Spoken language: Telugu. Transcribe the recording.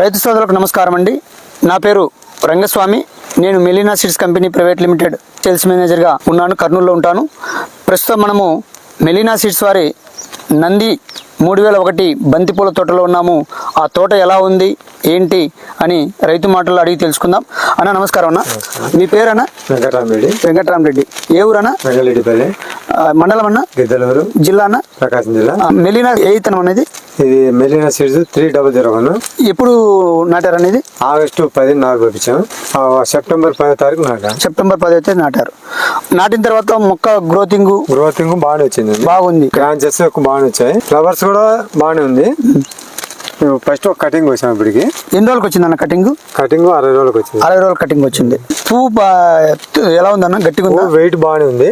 రైతు సోదరులకు నమస్కారం అండి. నా పేరు రంగస్వామి. నేను Melina seeds company private limited sales మేనేజర్గా ఉన్నాను. కర్నూలులో ఉంటాను. ప్రస్తుతం మనము మెలీనా సీడ్స్ వారి నంది 3001 బంతిపూల తోటలో ఉన్నాము. ఆ తోట ఎలా ఉంది ఏంటి అని రైతు మాటల్లో అడిగి తెలుసుకుందాం. అన్న నమస్కారం. అన్న మీ పేరు అన్న? వెంకటరామరెడ్డి. ఏ ఊరు అన్న? మండలం అన్న? జిల్లా అన్న? ప్రకాశం జిల్లా. మెలీనా ఏ ఇతనం అనేది? ఇది మెలీనా సీడ్స్ 3001. ఎప్పుడు నాటారు అనేది? ఆగస్టు 10 పంపించాం. సెప్టెంబర్ 10 తారీఖు నాటాం. సెప్టెంబర్ 10 అయితే నాటారు. నాటిన తర్వాత మొక్క గ్రోతింగ్ బాగానే వచ్చింది. బాగుంది. బ్రాంచెస్ బాగానే వచ్చాయి. ఫ్లవర్స్ కూడా బాగానే ఉంది. ఫస్ట్ ఒక కటింగ్ వచ్చాం. ఇప్పటికి ఎన్ని రోజులకు వచ్చింది అన్న కటింగ్? 60 రోజులకు వచ్చింది. 60 రోజులు కటింగ్ వచ్చింది. పువ్వు ఎలా ఉందన్న? గట్టిగా ఉందా? వెయిట్ బాగానే ఉంది.